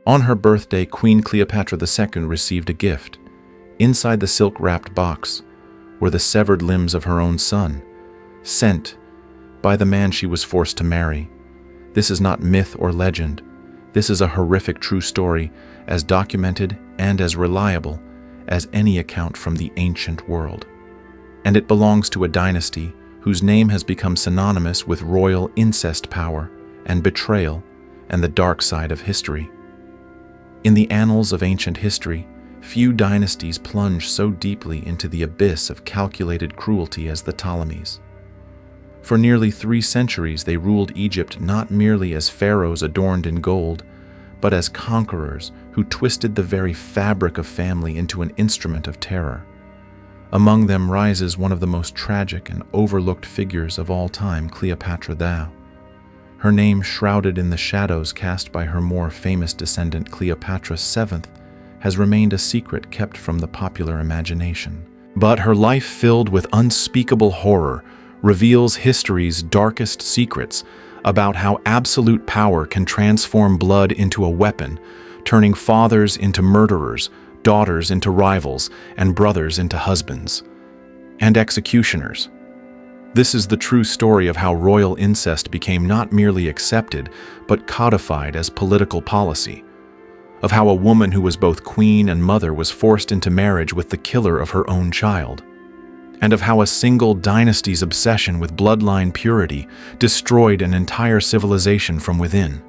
On her birthday, Queen Cleopatra II received a gift. Inside the silk-wrapped box were the severed limbs of her own son, sent by the man she was forced to marry. This is not myth or legend. This is a horrific true story, as documented and as reliable as any account from the ancient world. And it belongs to a dynasty whose name has become synonymous with royal incest power and betrayal and the dark side of history. In the annals of ancient history, few dynasties plunge so deeply into the abyss of calculated cruelty as the Ptolemies. For nearly 3 centuries, they ruled Egypt not merely as pharaohs adorned in gold, but as conquerors who twisted the very fabric of family into an instrument of terror. Among them rises one of the most tragic and overlooked figures of all time, Cleopatra II. Her name, shrouded in the shadows cast by her more famous descendant Cleopatra VII, has remained a secret kept from the popular imagination. But her life, filled with unspeakable horror, reveals history's darkest secrets about how absolute power can transform blood into a weapon, turning fathers into murderers, daughters into rivals, and brothers into husbands and executioners. This is the true story of how royal incest became not merely accepted, but codified as political policy, of how a woman who was both queen and mother was forced into marriage with the killer of her own child, and of how a single dynasty's obsession with bloodline purity destroyed an entire civilization from within.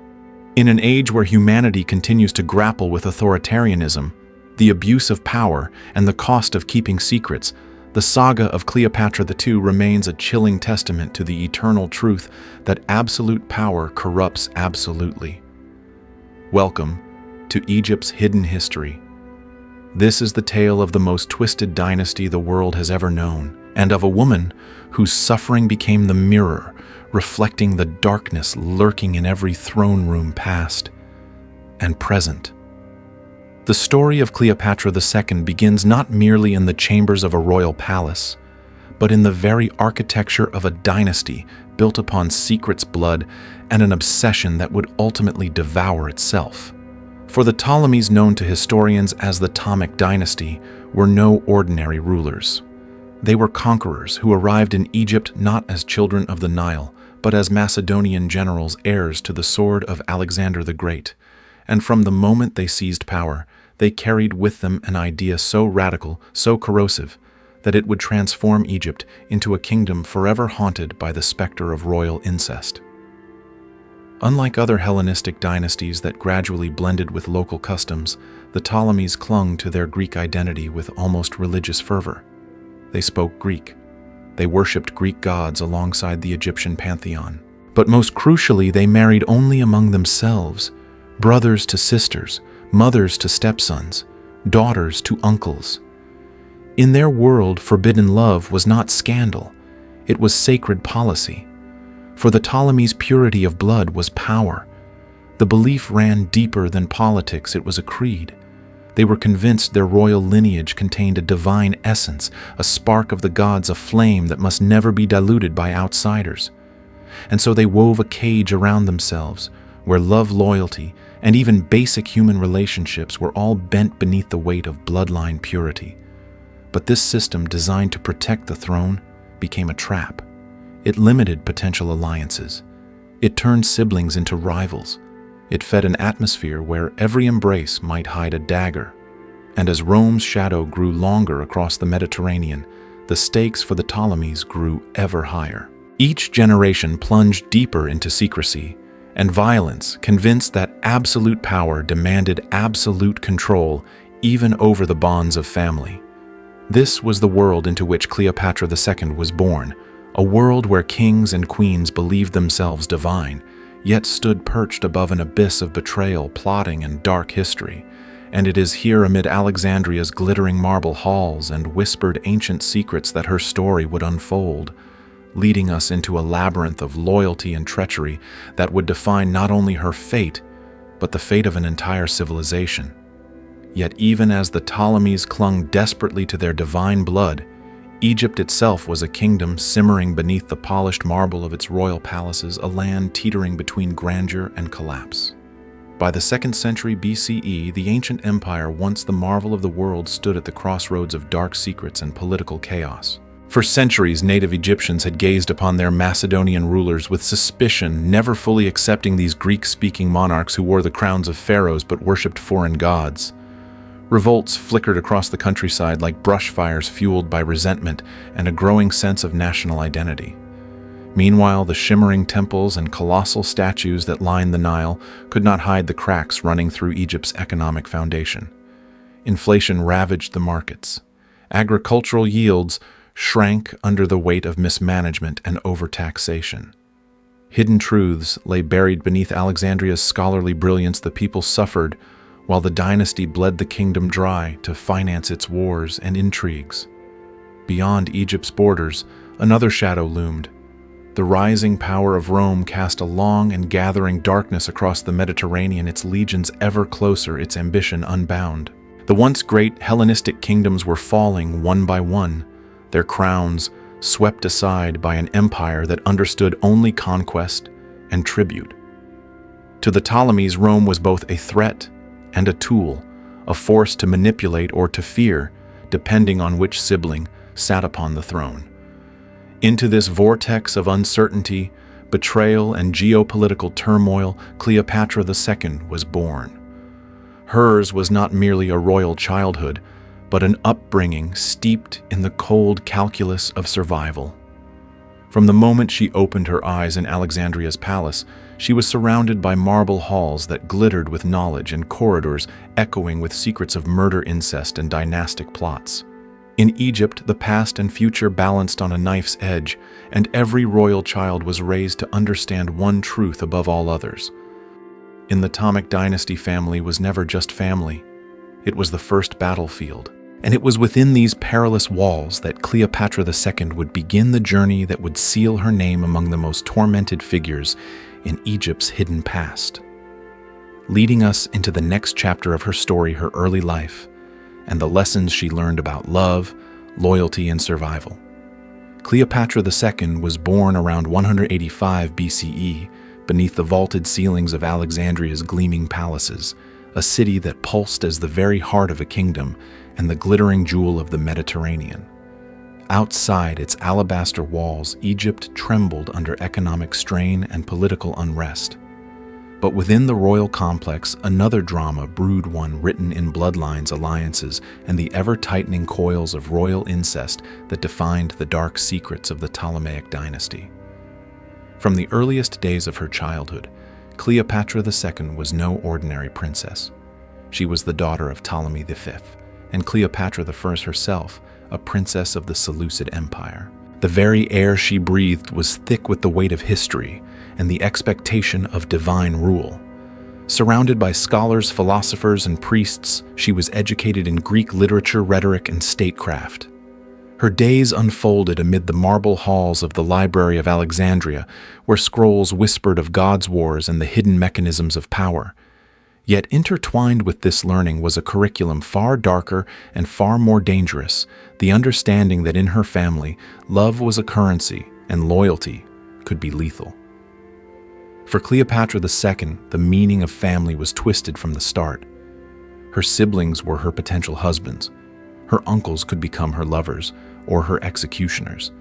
In an age where humanity continues to grapple with authoritarianism, the abuse of power, and the cost of keeping secrets, the saga of Cleopatra II remains a chilling testament to the eternal truth that absolute power corrupts absolutely. Welcome to Egypt's hidden history. This is the tale of the most twisted dynasty the world has ever known, and of a woman whose suffering became the mirror, reflecting the darkness lurking in every throne room past and present. The story of Cleopatra II begins not merely in the chambers of a royal palace, but in the very architecture of a dynasty built upon secrets, blood, and an obsession that would ultimately devour itself. For the Ptolemies, known to historians as the Ptolemaic dynasty, were no ordinary rulers. They were conquerors who arrived in Egypt not as children of the Nile, but as Macedonian generals, heirs to the sword of Alexander the Great. And from the moment they seized power, they carried with them an idea so radical, so corrosive, that it would transform Egypt into a kingdom forever haunted by the specter of royal incest. Unlike other Hellenistic dynasties that gradually blended with local customs, the Ptolemies clung to their Greek identity with almost religious fervor. They spoke Greek. They worshipped Greek gods alongside the Egyptian pantheon. But most crucially, they married only among themselves, brothers to sisters, mothers to stepsons, daughters to uncles. In their world, forbidden love was not scandal, it was sacred policy. For the Ptolemies, purity of blood was power. The belief ran deeper than politics, it was a creed. They were convinced their royal lineage contained a divine essence, a spark of the gods, a flame that must never be diluted by outsiders. And so they wove a cage around themselves, where love, loyalty, and even basic human relationships were all bent beneath the weight of bloodline purity. But this system, designed to protect the throne, became a trap. It limited potential alliances. It turned siblings into rivals. It fed an atmosphere where every embrace might hide a dagger. And as Rome's shadow grew longer across the Mediterranean, the stakes for the Ptolemies grew ever higher. Each generation plunged deeper into secrecy and violence, convinced that absolute power demanded absolute control, even over the bonds of family. This was the world into which Cleopatra II was born, a world where kings and queens believed themselves divine, yet stood perched above an abyss of betrayal, plotting, and dark history. And it is here, amid Alexandria's glittering marble halls and whispered ancient secrets, that her story would unfold, leading us into a labyrinth of loyalty and treachery that would define not only her fate, but the fate of an entire civilization. Yet even as the Ptolemies clung desperately to their divine blood, Egypt itself was a kingdom simmering beneath the polished marble of its royal palaces, a land teetering between grandeur and collapse. By the 2nd century BCE, the ancient empire, once the marvel of the world, stood at the crossroads of dark secrets and political chaos. For centuries, native Egyptians had gazed upon their Macedonian rulers with suspicion, never fully accepting these Greek-speaking monarchs who wore the crowns of pharaohs but worshipped foreign gods. Revolts flickered across the countryside like brush fires fueled by resentment and a growing sense of national identity. Meanwhile, the shimmering temples and colossal statues that lined the Nile could not hide the cracks running through Egypt's economic foundation. Inflation ravaged the markets. Agricultural yields shrank under the weight of mismanagement and overtaxation. Hidden truths lay buried beneath Alexandria's scholarly brilliance. The people suffered, while the dynasty bled the kingdom dry to finance its wars and intrigues. Beyond Egypt's borders, another shadow loomed. The rising power of Rome cast a long and gathering darkness across the Mediterranean, its legions ever closer, its ambition unbound. The once great Hellenistic kingdoms were falling one by one, their crowns swept aside by an empire that understood only conquest and tribute. To the Ptolemies, Rome was both a threat and a tool, a force to manipulate or to fear, depending on which sibling sat upon the throne. Into this vortex of uncertainty, betrayal, and geopolitical turmoil, Cleopatra II was born. Hers was not merely a royal childhood, but an upbringing steeped in the cold calculus of survival. From the moment she opened her eyes in Alexandria's palace, she was surrounded by marble halls that glittered with knowledge and corridors echoing with secrets of murder, incest, and dynastic plots. In Egypt, the past and future balanced on a knife's edge, and every royal child was raised to understand one truth above all others. In the Ptolemaic dynasty, family was never just family. It was the first battlefield. And it was within these perilous walls that Cleopatra II would begin the journey that would seal her name among the most tormented figures in Egypt's hidden past. Leading us into the next chapter of her story, her early life, and the lessons she learned about love, loyalty, and survival. Cleopatra II was born around 185 BCE beneath the vaulted ceilings of Alexandria's gleaming palaces, a city that pulsed as the very heart of a kingdom and the glittering jewel of the Mediterranean. Outside its alabaster walls, Egypt trembled under economic strain and political unrest. But within the royal complex, another drama brewed, one written in bloodlines, alliances, and the ever-tightening coils of royal incest that defined the dark secrets of the Ptolemaic dynasty. From the earliest days of her childhood, Cleopatra II was no ordinary princess. She was the daughter of Ptolemy V, and Cleopatra I herself, a princess of the Seleucid Empire. The very air she breathed was thick with the weight of history and the expectation of divine rule. Surrounded by scholars, philosophers, and priests, she was educated in Greek literature, rhetoric, and statecraft. Her days unfolded amid the marble halls of the Library of Alexandria, where scrolls whispered of gods' wars and the hidden mechanisms of power. Yet intertwined with this learning was a curriculum far darker and far more dangerous, the understanding that in her family, love was a currency and loyalty could be lethal. For Cleopatra II, the meaning of family was twisted from the start. Her siblings were her potential husbands. Her uncles could become her lovers or her executioners.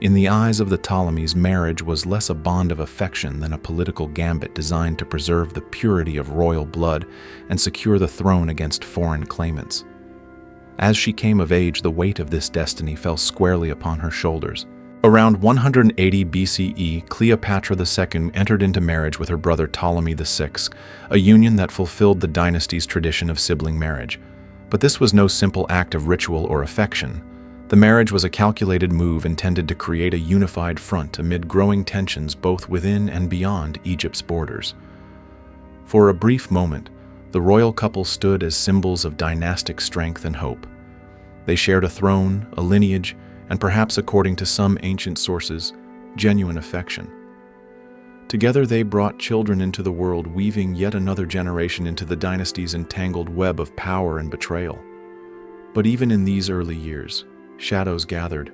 In the eyes of the Ptolemies, marriage was less a bond of affection than a political gambit designed to preserve the purity of royal blood and secure the throne against foreign claimants. As she came of age, the weight of this destiny fell squarely upon her shoulders. Around 180 BCE, Cleopatra II entered into marriage with her brother Ptolemy VI, a union that fulfilled the dynasty's tradition of sibling marriage. But this was no simple act of ritual or affection. The marriage was a calculated move intended to create a unified front amid growing tensions both within and beyond Egypt's borders. For a brief moment, the royal couple stood as symbols of dynastic strength and hope. They shared a throne, a lineage, and perhaps, according to some ancient sources, genuine affection. Together they brought children into the world, weaving yet another generation into the dynasty's entangled web of power and betrayal. But even in these early years, shadows gathered.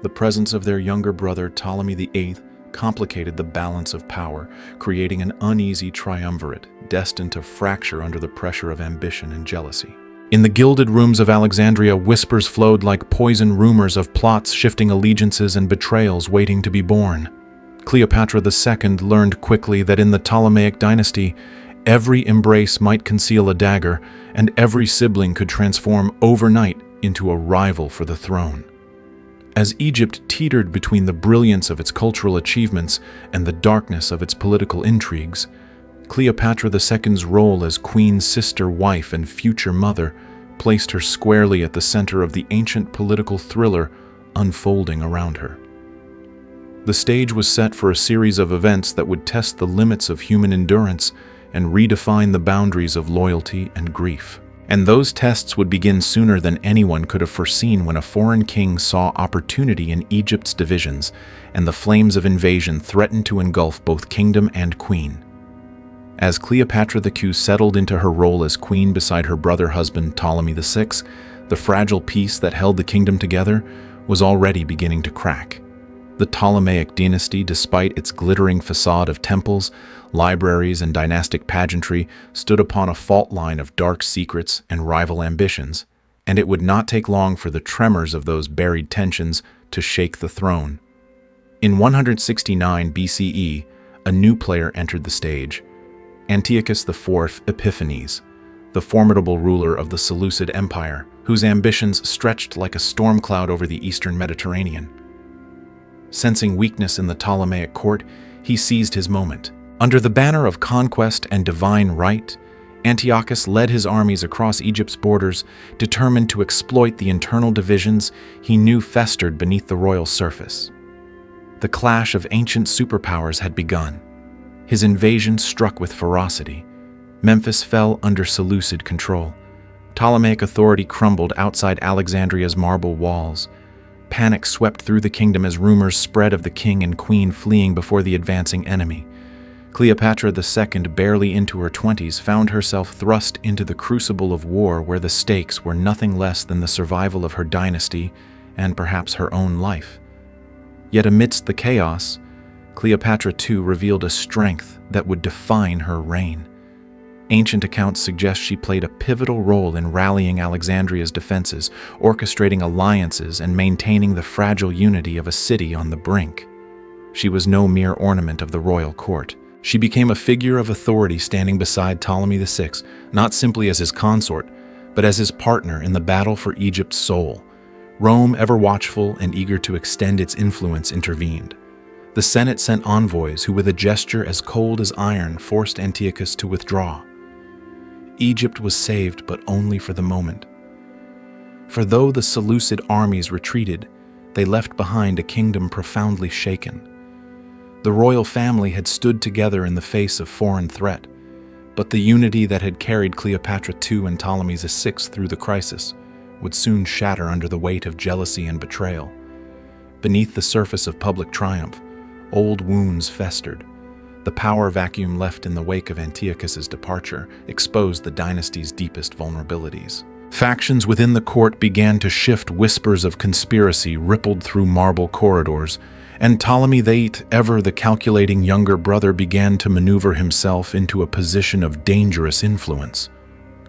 The presence of their younger brother, Ptolemy VIII, complicated the balance of power, creating an uneasy triumvirate destined to fracture under the pressure of ambition and jealousy. In the gilded rooms of Alexandria, whispers flowed like poison rumors of plots, shifting allegiances, and betrayals waiting to be born. Cleopatra II learned quickly that in the Ptolemaic dynasty, every embrace might conceal a dagger, and every sibling could transform overnight into a rival for the throne. As Egypt teetered between the brilliance of its cultural achievements and the darkness of its political intrigues, Cleopatra II's role as queen's sister, wife, and future mother placed her squarely at the center of the ancient political thriller unfolding around her. The stage was set for a series of events that would test the limits of human endurance and redefine the boundaries of loyalty and grief. And those tests would begin sooner than anyone could have foreseen when a foreign king saw opportunity in Egypt's divisions, and the flames of invasion threatened to engulf both kingdom and queen. As Cleopatra II settled into her role as queen beside her brother-husband Ptolemy VI, the fragile peace that held the kingdom together was already beginning to crack. The Ptolemaic dynasty, despite its glittering facade of temples, libraries, and dynastic pageantry, stood upon a fault line of dark secrets and rival ambitions, and it would not take long for the tremors of those buried tensions to shake the throne. In 169 BCE, a new player entered the stage: Antiochus IV Epiphanes, the formidable ruler of the Seleucid Empire, whose ambitions stretched like a storm cloud over the eastern Mediterranean. Sensing weakness in the Ptolemaic court, he seized his moment. Under the banner of conquest and divine right, Antiochus led his armies across Egypt's borders, determined to exploit the internal divisions he knew festered beneath the royal surface. The clash of ancient superpowers had begun. His invasion struck with ferocity. Memphis fell under Seleucid control. Ptolemaic authority crumbled outside Alexandria's marble walls. Panic swept through the kingdom as rumors spread of the king and queen fleeing before the advancing enemy. Cleopatra II, barely into her 20s, found herself thrust into the crucible of war where the stakes were nothing less than the survival of her dynasty and perhaps her own life. Yet amidst the chaos, Cleopatra II revealed a strength that would define her reign. Ancient accounts suggest she played a pivotal role in rallying Alexandria's defenses, orchestrating alliances, and maintaining the fragile unity of a city on the brink. She was no mere ornament of the royal court. She became a figure of authority standing beside Ptolemy VI, not simply as his consort, but as his partner in the battle for Egypt's soul. Rome, ever watchful and eager to extend its influence, intervened. The Senate sent envoys who, with a gesture as cold as iron, forced Antiochus to withdraw. Egypt was saved, but only for the moment. For though the Seleucid armies retreated, they left behind a kingdom profoundly shaken. The royal family had stood together in the face of foreign threat, but the unity that had carried Cleopatra II and Ptolemy VI through the crisis would soon shatter under the weight of jealousy and betrayal. Beneath the surface of public triumph, old wounds festered. The power vacuum left in the wake of Antiochus's departure exposed the dynasty's deepest vulnerabilities. Factions within the court began to shift. Whispers of conspiracy rippled through marble corridors, and Ptolemy VIII, ever the calculating younger brother, began to maneuver himself into a position of dangerous influence.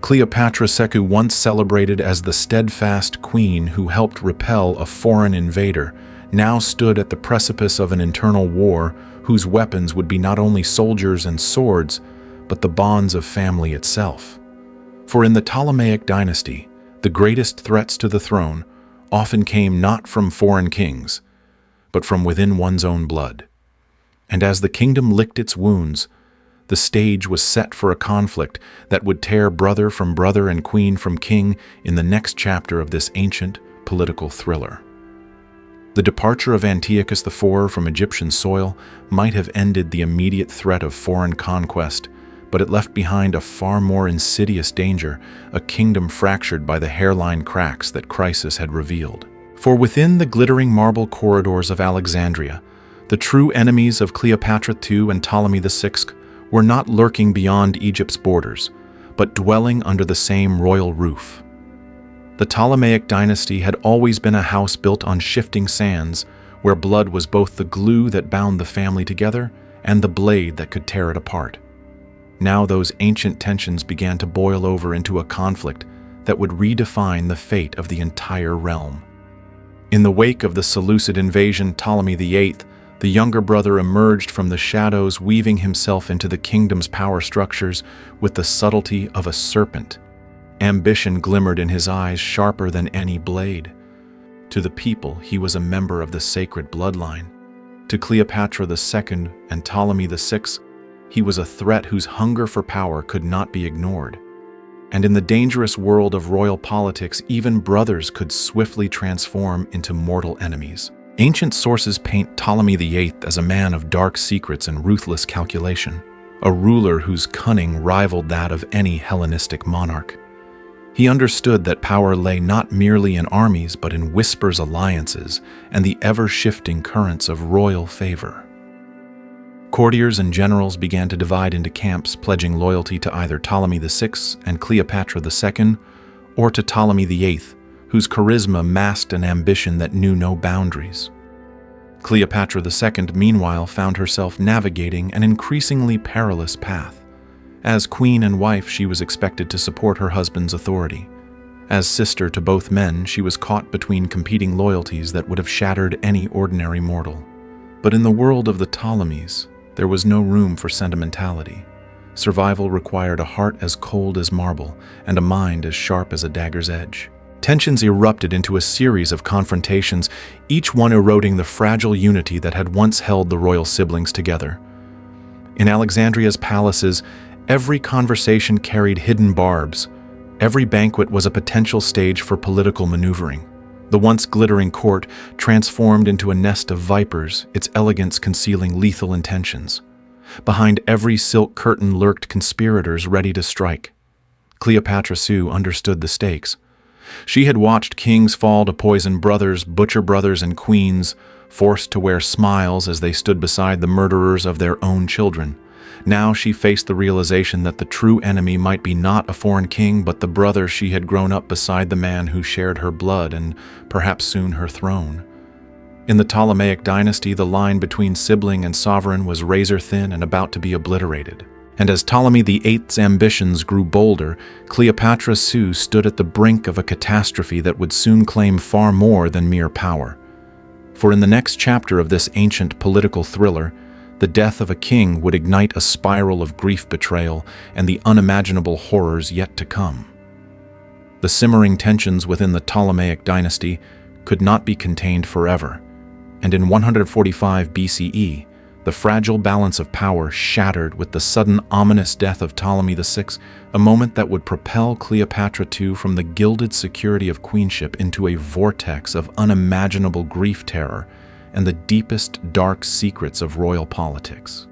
Cleopatra II, once celebrated as the steadfast queen who helped repel a foreign invader, now stood at the precipice of an internal war whose weapons would be not only soldiers and swords, but the bonds of family itself. For in the Ptolemaic dynasty, the greatest threats to the throne often came not from foreign kings, but from within one's own blood. And as the kingdom licked its wounds, the stage was set for a conflict that would tear brother from brother and queen from king in the next chapter of this ancient political thriller. The departure of Antiochus IV from Egyptian soil might have ended the immediate threat of foreign conquest, but it left behind a far more insidious danger, a kingdom fractured by the hairline cracks that crisis had revealed. For within the glittering marble corridors of Alexandria, the true enemies of Cleopatra II and Ptolemy VI were not lurking beyond Egypt's borders, but dwelling under the same royal roof. The Ptolemaic dynasty had always been a house built on shifting sands, where blood was both the glue that bound the family together and the blade that could tear it apart. Now those ancient tensions began to boil over into a conflict that would redefine the fate of the entire realm. In the wake of the Seleucid invasion, Ptolemy VIII, the younger brother, emerged from the shadows, weaving himself into the kingdom's power structures with the subtlety of a serpent. Ambition glimmered in his eyes, sharper than any blade. To the people, he was a member of the sacred bloodline. To Cleopatra II and Ptolemy VI, he was a threat whose hunger for power could not be ignored. And in the dangerous world of royal politics, even brothers could swiftly transform into mortal enemies. Ancient sources paint Ptolemy VIII as a man of dark secrets and ruthless calculation, a ruler whose cunning rivaled that of any Hellenistic monarch. He understood that power lay not merely in armies but in whispers, alliances, and the ever-shifting currents of royal favor. Courtiers and generals began to divide into camps, pledging loyalty to either Ptolemy VI and Cleopatra II, or to Ptolemy VIII, whose charisma masked an ambition that knew no boundaries. Cleopatra II, meanwhile, found herself navigating an increasingly perilous path. As queen and wife, she was expected to support her husband's authority. As sister to both men, she was caught between competing loyalties that would have shattered any ordinary mortal. But in the world of the Ptolemies, there was no room for sentimentality. Survival required a heart as cold as marble and a mind as sharp as a dagger's edge. Tensions erupted into a series of confrontations, each one eroding the fragile unity that had once held the royal siblings together. In Alexandria's palaces, every conversation carried hidden barbs. Every banquet was a potential stage for political maneuvering. The once glittering court transformed into a nest of vipers, its elegance concealing lethal intentions. Behind every silk curtain lurked conspirators ready to strike. Cleopatra II understood the stakes. She had watched kings fall to poison brothers, butcher brothers, and queens, forced to wear smiles as they stood beside the murderers of their own children. Now she faced the realization that the true enemy might be not a foreign king, but the brother she had grown up beside, the man who shared her blood and perhaps soon her throne. In the Ptolemaic dynasty, the line between sibling and sovereign was razor-thin and about to be obliterated. And as Ptolemy VIII's ambitions grew bolder, Cleopatra II stood at the brink of a catastrophe that would soon claim far more than mere power. For in the next chapter of this ancient political thriller, the death of a king would ignite a spiral of grief, betrayal, and the unimaginable horrors yet to come. The simmering tensions within the Ptolemaic dynasty could not be contained forever, and in 145 BCE, the fragile balance of power shattered with the sudden ominous death of Ptolemy VI, a moment that would propel Cleopatra II from the gilded security of queenship into a vortex of unimaginable grief, terror, and the deepest dark secrets of royal politics.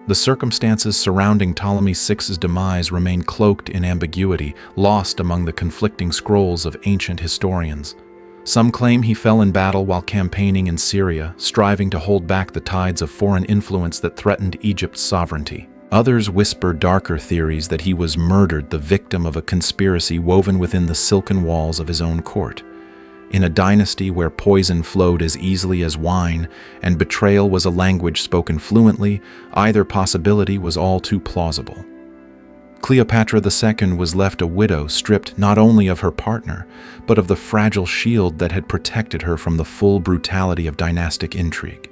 The circumstances surrounding Ptolemy VI's demise remain cloaked in ambiguity, lost among the conflicting scrolls of ancient historians. Some claim he fell in battle while campaigning in Syria, striving to hold back the tides of foreign influence that threatened Egypt's sovereignty. Others whisper darker theories that he was murdered, the victim of a conspiracy woven within the silken walls of his own court. In a dynasty where poison flowed as easily as wine and betrayal was a language spoken fluently, either possibility was all too plausible. Cleopatra II was left a widow, stripped not only of her partner, but of the fragile shield that had protected her from the full brutality of dynastic intrigue.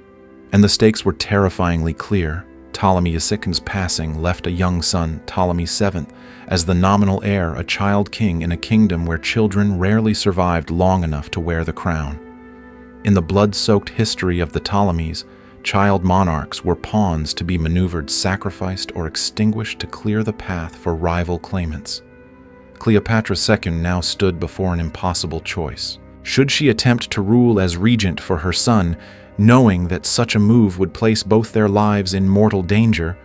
And the stakes were terrifyingly clear. Ptolemy II's passing left a young son, Ptolemy VII, as the nominal heir, a child king in a kingdom where children rarely survived long enough to wear the crown. In the blood-soaked history of the Ptolemies, child monarchs were pawns to be maneuvered, sacrificed, or extinguished to clear the path for rival claimants. Cleopatra II now stood before an impossible choice. Should she attempt to rule as regent for her son, knowing that such a move would place both their lives in mortal danger,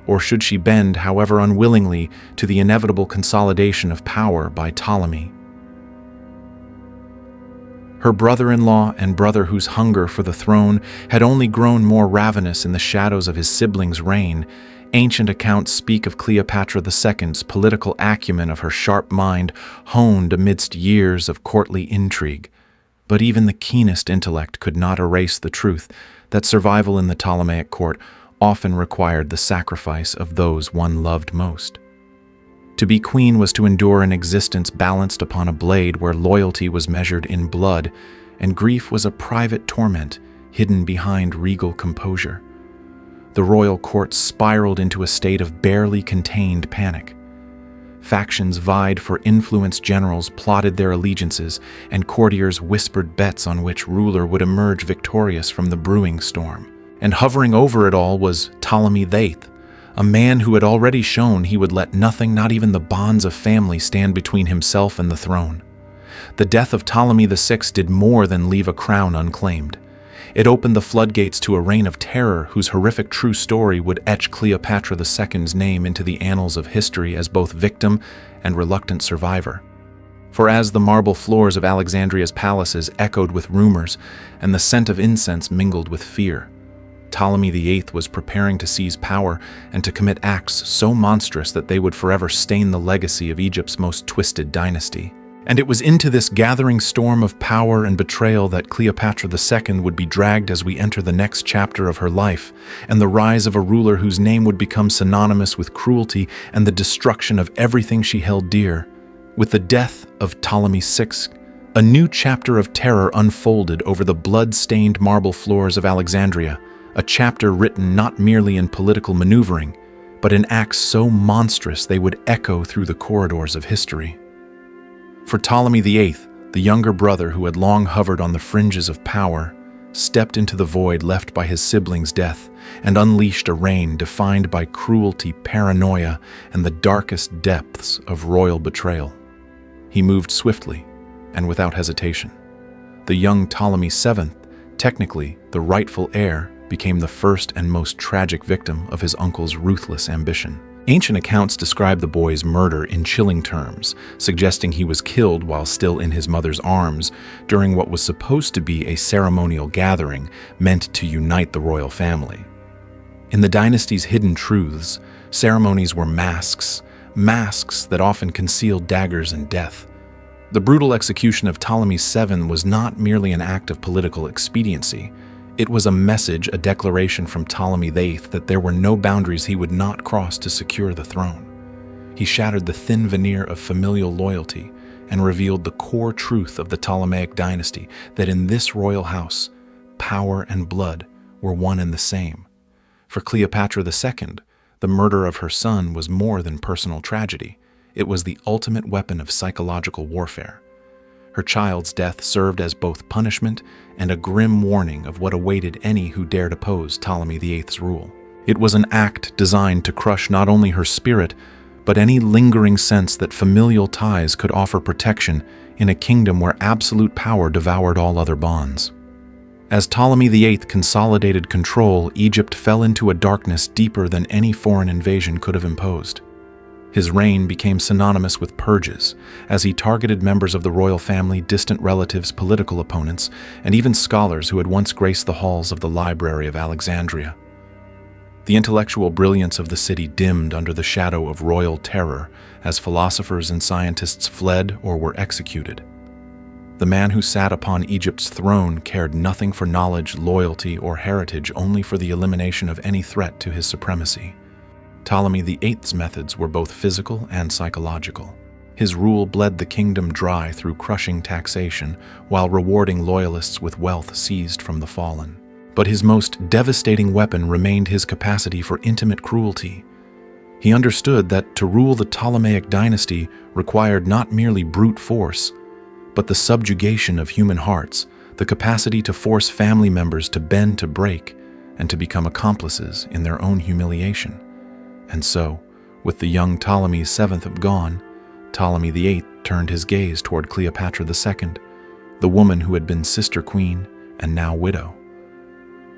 or should she bend, however unwillingly, to the inevitable consolidation of power by Ptolemy? Her brother-in-law and brother, whose hunger for the throne had only grown more ravenous in the shadows of his siblings' reign, ancient accounts speak of Cleopatra II's political acumen, of her sharp mind honed amidst years of courtly intrigue. But even the keenest intellect could not erase the truth that survival in the Ptolemaic court often required the sacrifice of those one loved most. To be queen was to endure an existence balanced upon a blade where loyalty was measured in blood, and grief was a private torment hidden behind regal composure. The royal court spiraled into a state of barely contained panic. Factions vied for influence, generals plotted their allegiances, and courtiers whispered bets on which ruler would emerge victorious from the brewing storm. And hovering over it all was Ptolemy VIII, a man who had already shown he would let nothing, not even the bonds of family, stand between himself and the throne. The death of Ptolemy VI did more than leave a crown unclaimed. It opened the floodgates to a reign of terror whose horrific true story would etch Cleopatra II's name into the annals of history as both victim and reluctant survivor. For as the marble floors of Alexandria's palaces echoed with rumors and the scent of incense mingled with fear, Ptolemy VIII was preparing to seize power and to commit acts so monstrous that they would forever stain the legacy of Egypt's most twisted dynasty. And it was into this gathering storm of power and betrayal that Cleopatra II would be dragged as we enter the next chapter of her life, and the rise of a ruler whose name would become synonymous with cruelty and the destruction of everything she held dear. With the death of Ptolemy VI, a new chapter of terror unfolded over the blood-stained marble floors of Alexandria, a chapter written not merely in political maneuvering, but in acts so monstrous they would echo through the corridors of history. For Ptolemy VIII, the younger brother who had long hovered on the fringes of power, stepped into the void left by his sibling's death and unleashed a reign defined by cruelty, paranoia, and the darkest depths of royal betrayal. He moved swiftly and without hesitation. The young Ptolemy VII, technically the rightful heir, became the first and most tragic victim of his uncle's ruthless ambition. Ancient accounts describe the boy's murder in chilling terms, suggesting he was killed while still in his mother's arms during what was supposed to be a ceremonial gathering meant to unite the royal family. In the dynasty's hidden truths, ceremonies were masks that often concealed daggers and death. The brutal execution of Ptolemy VII was not merely an act of political expediency. It was a message, a declaration from Ptolemy VIII that there were no boundaries he would not cross to secure the throne. He shattered the thin veneer of familial loyalty and revealed the core truth of the Ptolemaic dynasty, that in this royal house, power and blood were one and the same. For Cleopatra II, the murder of her son was more than personal tragedy. It was the ultimate weapon of psychological warfare. Her child's death served as both punishment and a grim warning of what awaited any who dared oppose Ptolemy VIII's rule. It was an act designed to crush not only her spirit, but any lingering sense that familial ties could offer protection in a kingdom where absolute power devoured all other bonds. As Ptolemy VIII consolidated control, Egypt fell into a darkness deeper than any foreign invasion could have imposed. His reign became synonymous with purges, as he targeted members of the royal family, distant relatives, political opponents, and even scholars who had once graced the halls of the Library of Alexandria. The intellectual brilliance of the city dimmed under the shadow of royal terror as philosophers and scientists fled or were executed. The man who sat upon Egypt's throne cared nothing for knowledge, loyalty, or heritage, only for the elimination of any threat to his supremacy. Ptolemy VIII's methods were both physical and psychological. His rule bled the kingdom dry through crushing taxation while rewarding loyalists with wealth seized from the fallen. But his most devastating weapon remained his capacity for intimate cruelty. He understood that to rule the Ptolemaic dynasty required not merely brute force, but the subjugation of human hearts, the capacity to force family members to bend to break and to become accomplices in their own humiliation. And so, with the young Ptolemy VII gone, Ptolemy VIII turned his gaze toward Cleopatra II, the woman who had been sister queen and now widow.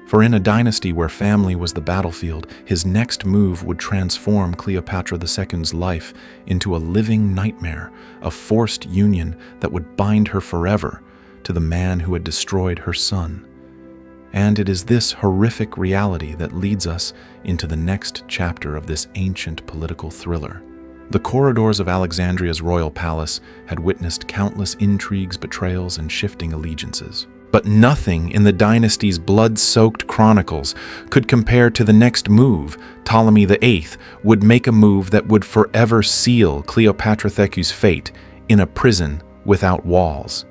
For in a dynasty where family was the battlefield, his next move would transform Cleopatra II's life into a living nightmare, a forced union that would bind her forever to the man who had destroyed her son. And it is this horrific reality that leads us into the next chapter of this ancient political thriller. The corridors of Alexandria's royal palace had witnessed countless intrigues, betrayals, and shifting allegiances. But nothing in the dynasty's blood-soaked chronicles could compare to the next move. Ptolemy VIII would make a move that would forever seal Cleopatra II's fate in a prison without walls.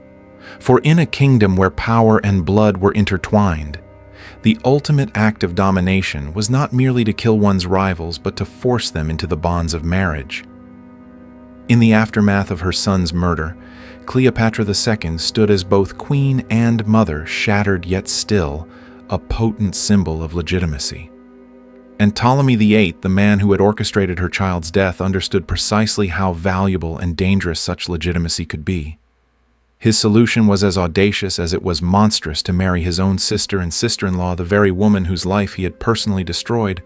For in a kingdom where power and blood were intertwined, the ultimate act of domination was not merely to kill one's rivals, but to force them into the bonds of marriage. In the aftermath of her son's murder, Cleopatra II stood as both queen and mother, shattered yet still a potent symbol of legitimacy. And Ptolemy VIII, the man who had orchestrated her child's death, understood precisely how valuable and dangerous such legitimacy could be. His solution was as audacious as it was monstrous: to marry his own sister and sister-in-law, the very woman whose life he had personally destroyed.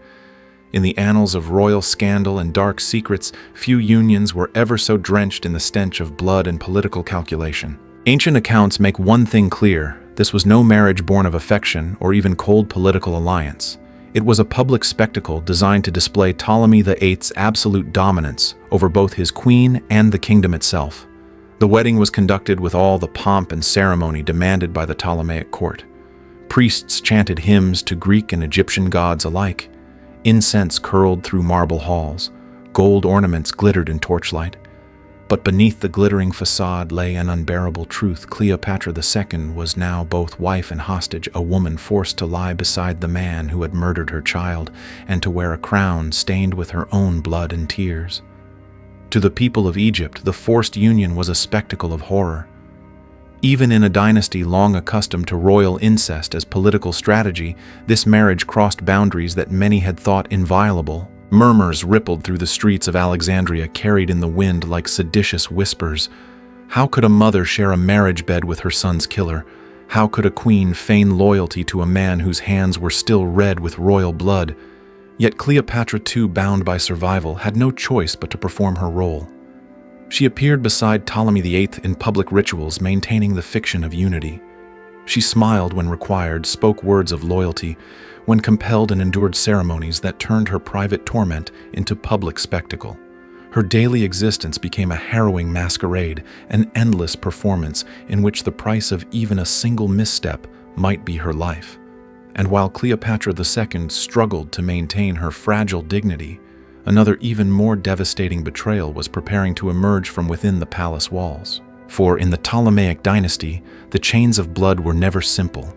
In the annals of royal scandal and dark secrets, few unions were ever so drenched in the stench of blood and political calculation. Ancient accounts make one thing clear: this was no marriage born of affection or even cold political alliance. It was a public spectacle designed to display Ptolemy VIII's absolute dominance over both his queen and the kingdom itself. The wedding was conducted with all the pomp and ceremony demanded by the Ptolemaic court. Priests chanted hymns to Greek and Egyptian gods alike. Incense curled through marble halls. Gold ornaments glittered in torchlight. But beneath the glittering facade lay an unbearable truth. Cleopatra II was now both wife and hostage, a woman forced to lie beside the man who had murdered her child, and to wear a crown stained with her own blood and tears. To the people of Egypt, the forced union was a spectacle of horror. Even in a dynasty long accustomed to royal incest as political strategy, this marriage crossed boundaries that many had thought inviolable. Murmurs rippled through the streets of Alexandria, carried in the wind like seditious whispers. How could a mother share a marriage bed with her son's killer? How could a queen feign loyalty to a man whose hands were still red with royal blood? Yet Cleopatra II, bound by survival, had no choice but to perform her role. She appeared beside Ptolemy VIII in public rituals, maintaining the fiction of unity. She smiled when required, spoke words of loyalty when compelled, and endured ceremonies that turned her private torment into public spectacle. Her daily existence became a harrowing masquerade, an endless performance in which the price of even a single misstep might be her life. And while Cleopatra II struggled to maintain her fragile dignity, another even more devastating betrayal was preparing to emerge from within the palace walls. For in the Ptolemaic dynasty, the chains of blood were never simple,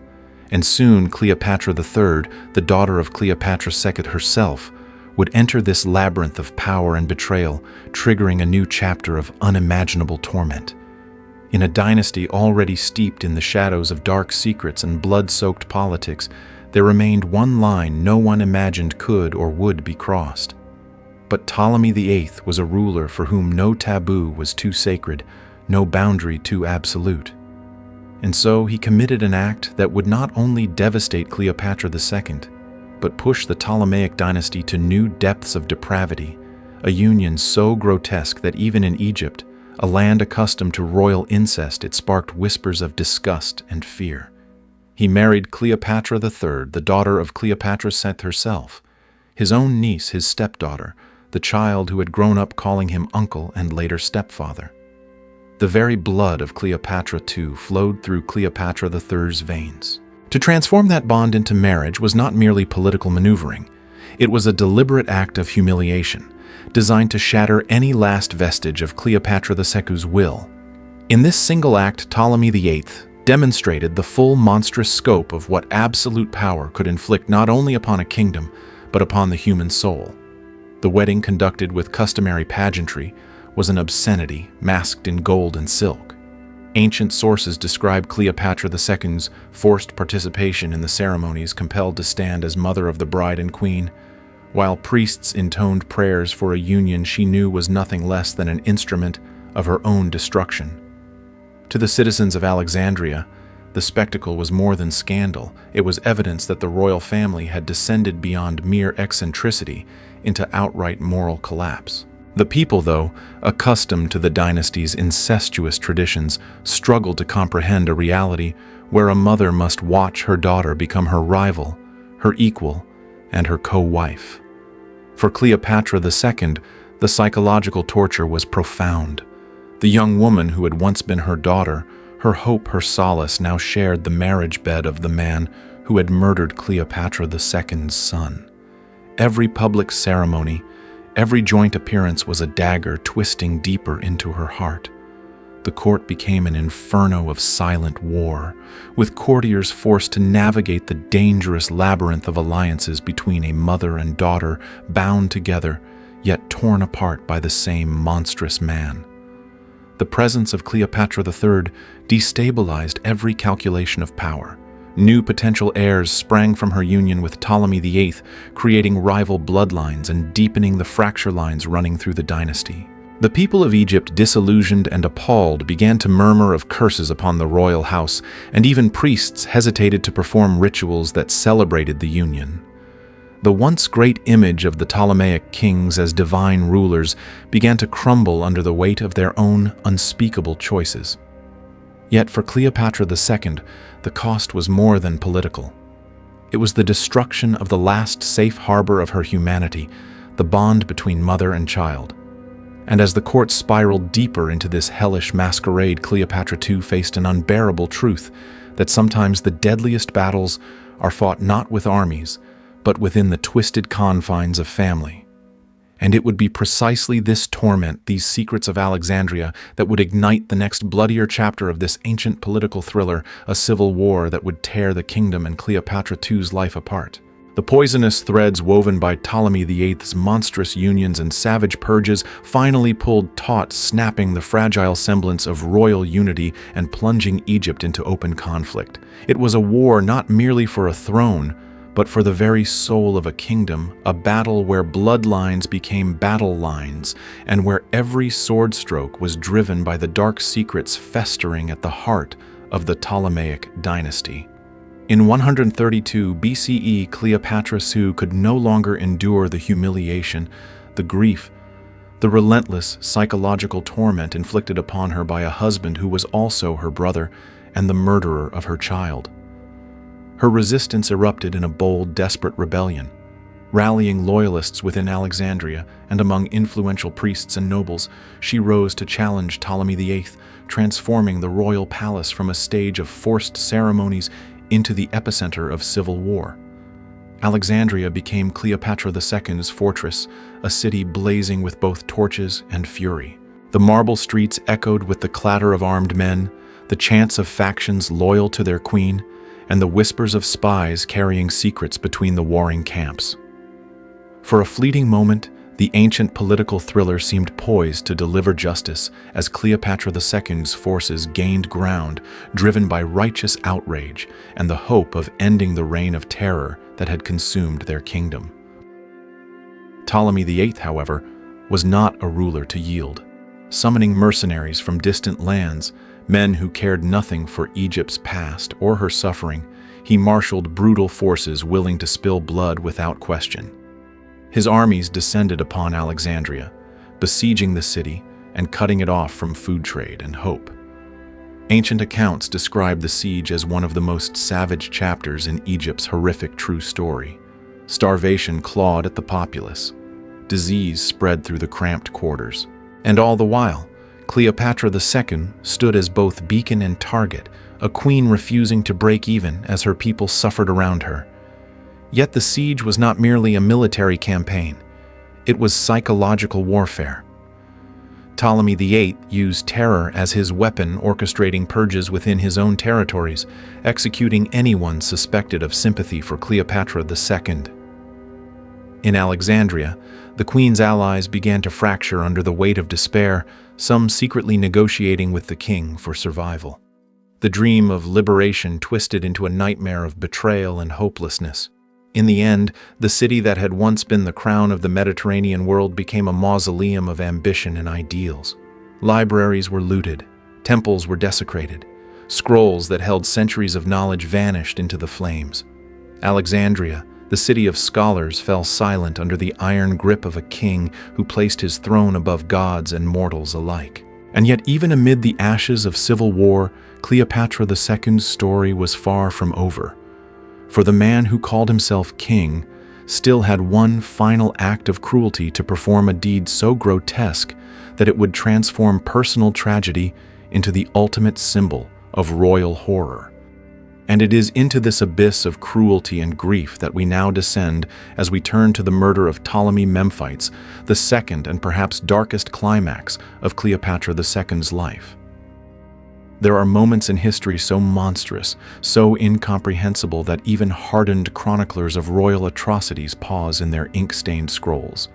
and soon Cleopatra III, the daughter of Cleopatra II herself, would enter this labyrinth of power and betrayal, triggering a new chapter of unimaginable torment. In a dynasty already steeped in the shadows of dark secrets and blood-soaked politics, there remained one line no one imagined could or would be crossed. But Ptolemy VIII was a ruler for whom no taboo was too sacred, no boundary too absolute. And so he committed an act that would not only devastate Cleopatra II, but push the Ptolemaic dynasty to new depths of depravity, a union so grotesque that even in Egypt, a land accustomed to royal incest, it sparked whispers of disgust and fear. He married Cleopatra III, the daughter of Cleopatra VII herself, his own niece, his stepdaughter, the child who had grown up calling him uncle and later stepfather. The very blood of Cleopatra II flowed through Cleopatra III's veins. To transform that bond into marriage was not merely political maneuvering. It was a deliberate act of humiliation, designed to shatter any last vestige of Cleopatra II's will. In this single act, Ptolemy VIII demonstrated the full monstrous scope of what absolute power could inflict not only upon a kingdom, but upon the human soul. The wedding, conducted with customary pageantry, was an obscenity masked in gold and silk. Ancient sources describe Cleopatra II's forced participation in the ceremonies, compelled to stand as mother of the bride and queen, while priests intoned prayers for a union she knew was nothing less than an instrument of her own destruction. To the citizens of Alexandria, the spectacle was more than scandal. It was evidence that the royal family had descended beyond mere eccentricity into outright moral collapse. The people, though, accustomed to the dynasty's incestuous traditions, struggled to comprehend a reality where a mother must watch her daughter become her rival, her equal, and her co-wife. For Cleopatra II, The psychological torture was profound. The young woman who had once been her daughter, her hope, her solace, now shared the marriage bed of the man who had murdered Cleopatra II's son. Every public ceremony, every joint appearance was a dagger twisting deeper into her heart. The court became an inferno of silent war, with courtiers forced to navigate the dangerous labyrinth of alliances between a mother and daughter bound together, yet torn apart by the same monstrous man. The presence of Cleopatra III destabilized every calculation of power. New potential heirs sprang from her union with Ptolemy VIII, creating rival bloodlines and deepening the fracture lines running through the dynasty. The people of Egypt, disillusioned and appalled, began to murmur of curses upon the royal house, and even priests hesitated to perform rituals that celebrated the union. The once great image of the Ptolemaic kings as divine rulers began to crumble under the weight of their own unspeakable choices. Yet for Cleopatra II, the cost was more than political. It was the destruction of the last safe harbor of her humanity, the bond between mother and child. And as the court spiraled deeper into this hellish masquerade, Cleopatra II faced an unbearable truth that sometimes the deadliest battles are fought not with armies, but within the twisted confines of family. And it would be precisely this torment, these secrets of Alexandria, that would ignite the next bloodier chapter of this ancient political thriller, a civil war that would tear the kingdom and Cleopatra II's life apart. The poisonous threads woven by Ptolemy VIII's monstrous unions and savage purges finally pulled taut, snapping the fragile semblance of royal unity and plunging Egypt into open conflict. It was a war not merely for a throne, but for the very soul of a kingdom, a battle where bloodlines became battle lines, and where every sword stroke was driven by the dark secrets festering at the heart of the Ptolemaic dynasty. In 132 BCE, Cleopatra II could no longer endure the humiliation, the grief, the relentless psychological torment inflicted upon her by a husband who was also her brother and the murderer of her child. Her resistance erupted in a bold, desperate rebellion. Rallying loyalists within Alexandria and among influential priests and nobles, she rose to challenge Ptolemy VIII, transforming the royal palace from a stage of forced ceremonies into the epicenter of civil war. Alexandria became Cleopatra II's fortress, a city blazing with both torches and fury. The marble streets echoed with the clatter of armed men, the chants of factions loyal to their queen, and the whispers of spies carrying secrets between the warring camps. For a fleeting moment, the ancient political thriller seemed poised to deliver justice as Cleopatra II's forces gained ground, driven by righteous outrage and the hope of ending the reign of terror that had consumed their kingdom. Ptolemy VIII, however, was not a ruler to yield. Summoning mercenaries from distant lands, men who cared nothing for Egypt's past or her suffering, he marshaled brutal forces willing to spill blood without question. His armies descended upon Alexandria, besieging the city and cutting it off from food trade and hope. Ancient accounts describe the siege as one of the most savage chapters in Egypt's horrific true story. Starvation clawed at the populace. Disease spread through the cramped quarters. And all the while, Cleopatra II stood as both beacon and target, a queen refusing to break even as her people suffered around her. Yet the siege was not merely a military campaign. It was psychological warfare. Ptolemy VIII used terror as his weapon, orchestrating purges within his own territories, executing anyone suspected of sympathy for Cleopatra II. In Alexandria, the queen's allies began to fracture under the weight of despair, some secretly negotiating with the king for survival. The dream of liberation twisted into a nightmare of betrayal and hopelessness. In the end, the city that had once been the crown of the Mediterranean world became a mausoleum of ambition and ideals. Libraries were looted, temples were desecrated, scrolls that held centuries of knowledge vanished into the flames. Alexandria, the city of scholars, fell silent under the iron grip of a king who placed his throne above gods and mortals alike. And yet, even amid the ashes of civil war, Cleopatra II's story was far from over. For the man who called himself king, still had one final act of cruelty to perform, a deed so grotesque that it would transform personal tragedy into the ultimate symbol of royal horror. And it is into this abyss of cruelty and grief that we now descend as we turn to the murder of Ptolemy Memphites, the second and perhaps darkest climax of Cleopatra II's life. There are moments in history so monstrous, so incomprehensible that even hardened chroniclers of royal atrocities pause in their ink-stained scrolls.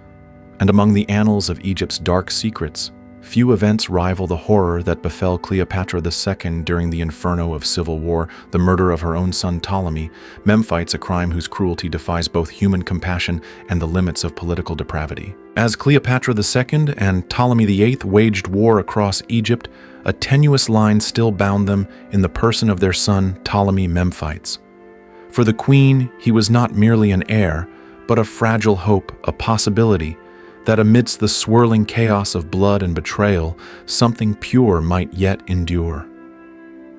And among the annals of Egypt's dark secrets, few events rival the horror that befell Cleopatra II during the inferno of civil war, the murder of her own son Ptolemy, Memphites, a crime whose cruelty defies both human compassion and the limits of political depravity. As Cleopatra II and Ptolemy VIII waged war across Egypt, a tenuous line still bound them in the person of their son Ptolemy Memphites. For the queen, he was not merely an heir, but a fragile hope, a possibility, that amidst the swirling chaos of blood and betrayal, something pure might yet endure.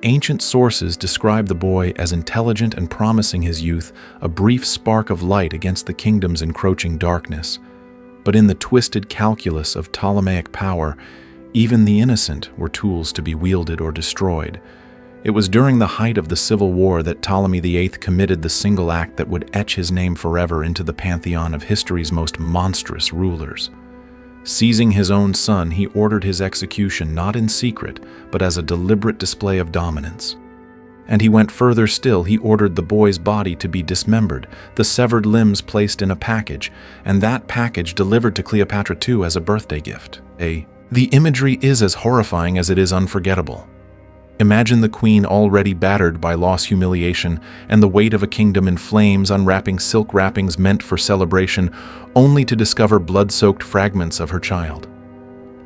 Ancient sources describe the boy as intelligent and promising his youth, a brief spark of light against the kingdom's encroaching darkness. But in the twisted calculus of Ptolemaic power, even the innocent were tools to be wielded or destroyed. It was during the height of the civil war that Ptolemy VIII committed the single act that would etch his name forever into the pantheon of history's most monstrous rulers. Seizing his own son, he ordered his execution not in secret, but as a deliberate display of dominance. And he went further still. He ordered the boy's body to be dismembered, the severed limbs placed in a package, and that package delivered to Cleopatra II as a birthday gift. The imagery is as horrifying as it is unforgettable. Imagine the queen already battered by loss, humiliation, and the weight of a kingdom in flames, unwrapping silk wrappings meant for celebration, only to discover blood-soaked fragments of her child.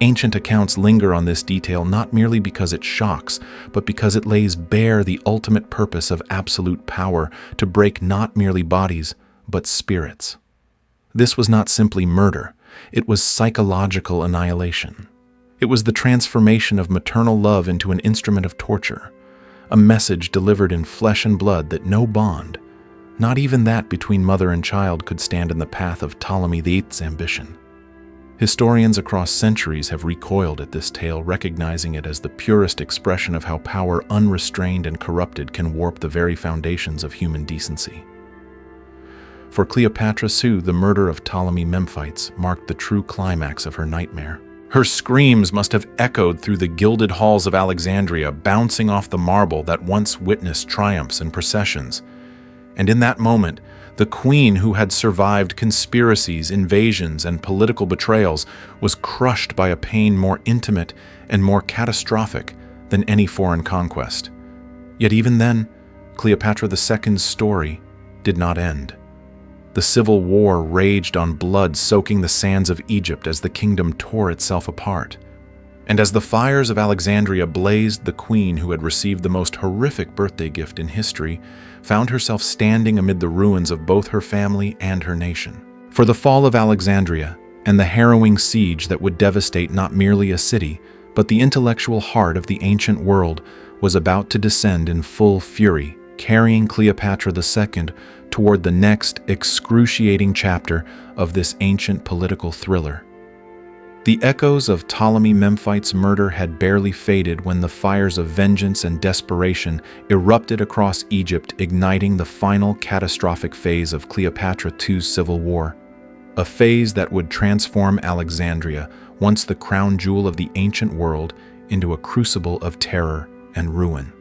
Ancient accounts linger on this detail not merely because it shocks, but because it lays bare the ultimate purpose of absolute power, to break not merely bodies, but spirits. This was not simply murder, it was psychological annihilation. It was the transformation of maternal love into an instrument of torture, a message delivered in flesh and blood that no bond, not even that between mother and child, could stand in the path of Ptolemy VIII's ambition. Historians across centuries have recoiled at this tale, recognizing it as the purest expression of how power unrestrained and corrupted can warp the very foundations of human decency. For Cleopatra II, the murder of Ptolemy Memphites marked the true climax of her nightmare. Her screams must have echoed through the gilded halls of Alexandria, bouncing off the marble that once witnessed triumphs and processions. And in that moment, the queen, who had survived conspiracies, invasions, and political betrayals, was crushed by a pain more intimate and more catastrophic than any foreign conquest. Yet even then, Cleopatra II's story did not end. The civil war raged on, blood soaking the sands of Egypt as the kingdom tore itself apart. And as the fires of Alexandria blazed, the queen, who had received the most horrific birthday gift in history, found herself standing amid the ruins of both her family and her nation. For the fall of Alexandria and the harrowing siege that would devastate not merely a city, but the intellectual heart of the ancient world, was about to descend in full fury, carrying Cleopatra II toward the next excruciating chapter of this ancient political thriller. The echoes of Ptolemy Memphite's murder had barely faded when the fires of vengeance and desperation erupted across Egypt, igniting the final catastrophic phase of Cleopatra II's civil war. A phase that would transform Alexandria, once the crown jewel of the ancient world, into a crucible of terror and ruin.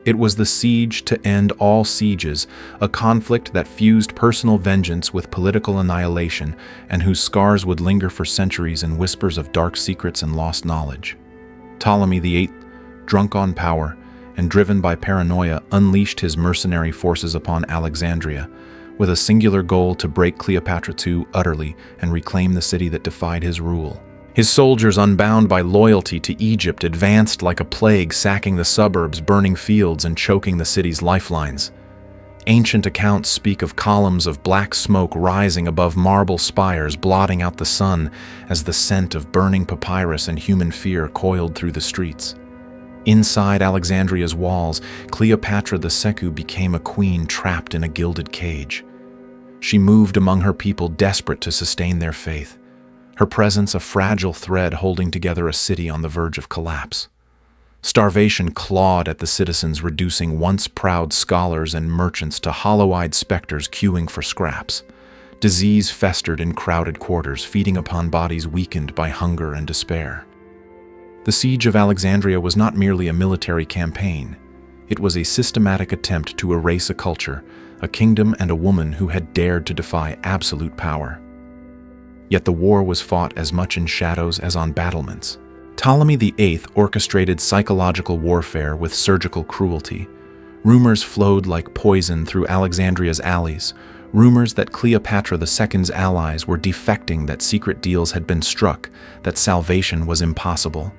It was the siege to end all sieges, a conflict that fused personal vengeance with political annihilation, and whose scars would linger for centuries in whispers of dark secrets and lost knowledge. Ptolemy VIII, drunk on power and driven by paranoia, unleashed his mercenary forces upon Alexandria, with a singular goal to break Cleopatra II utterly and reclaim the city that defied his rule. His soldiers, unbound by loyalty to Egypt, advanced like a plague, sacking the suburbs, burning fields, and choking the city's lifelines. Ancient accounts speak of columns of black smoke rising above marble spires, blotting out the sun as the scent of burning papyrus and human fear coiled through the streets. Inside Alexandria's walls, Cleopatra II became a queen trapped in a gilded cage. She moved among her people, desperate to sustain their faith, her presence a fragile thread holding together a city on the verge of collapse. Starvation clawed at the citizens, reducing once proud scholars and merchants to hollow-eyed specters queuing for scraps. Disease festered in crowded quarters, feeding upon bodies weakened by hunger and despair. The siege of Alexandria was not merely a military campaign. It was a systematic attempt to erase a culture, a kingdom, and a woman who had dared to defy absolute power. Yet the war was fought as much in shadows as on battlements. Ptolemy VIII orchestrated psychological warfare with surgical cruelty. Rumors flowed like poison through Alexandria's alleys, rumors that Cleopatra II's allies were defecting, that secret deals had been struck, that salvation was impossible.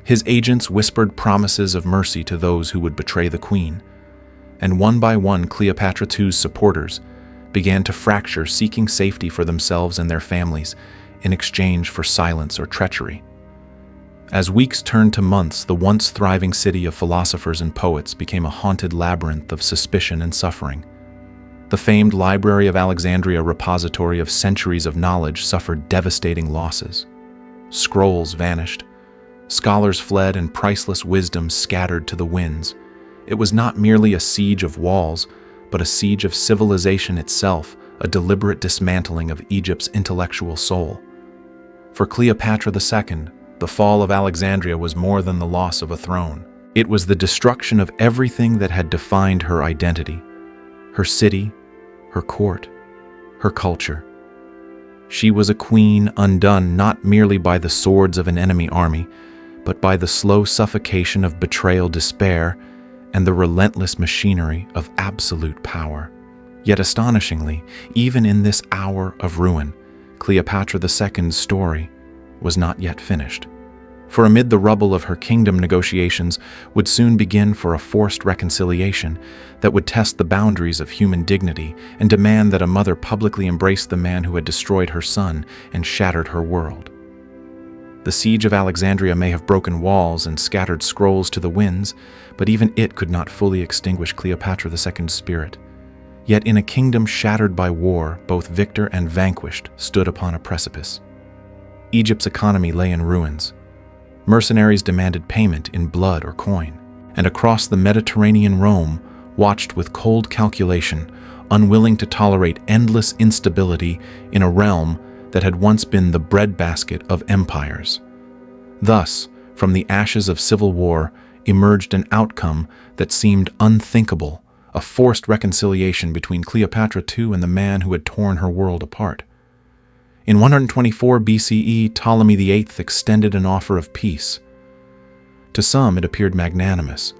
His agents whispered promises of mercy to those who would betray the queen. And one by one, Cleopatra II's supporters began to fracture, seeking safety for themselves and their families in exchange for silence or treachery. As weeks turned to months, the once thriving city of philosophers and poets became a haunted labyrinth of suspicion and suffering. The famed Library of Alexandria, repository of centuries of knowledge, suffered devastating losses. Scrolls vanished, scholars fled, and priceless wisdom scattered to the winds. It was not merely a siege of walls, but a siege of civilization itself, a deliberate dismantling of Egypt's intellectual soul. For Cleopatra II, the fall of Alexandria was more than the loss of a throne. It was the destruction of everything that had defined her identity, her city, her court, her culture. She was a queen undone not merely by the swords of an enemy army, but by the slow suffocation of betrayal, despair, and the relentless machinery of absolute power. Yet astonishingly, even in this hour of ruin, Cleopatra II's story was not yet finished. For amid the rubble of her kingdom, negotiations would soon begin for a forced reconciliation that would test the boundaries of human dignity and demand that a mother publicly embrace the man who had destroyed her son and shattered her world. The siege of Alexandria may have broken walls and scattered scrolls to the winds, but even it could not fully extinguish Cleopatra II's spirit. Yet in a kingdom shattered by war, both victor and vanquished stood upon a precipice. Egypt's economy lay in ruins. Mercenaries demanded payment in blood or coin, and across the Mediterranean Rome watched with cold calculation, unwilling to tolerate endless instability in a realm that had once been the breadbasket of empires. Thus, from the ashes of civil war emerged an outcome that seemed unthinkable, a forced reconciliation between Cleopatra II and the man who had torn her world apart. In 124 BCE, Ptolemy VIII extended an offer of peace. To some, it appeared magnanimous.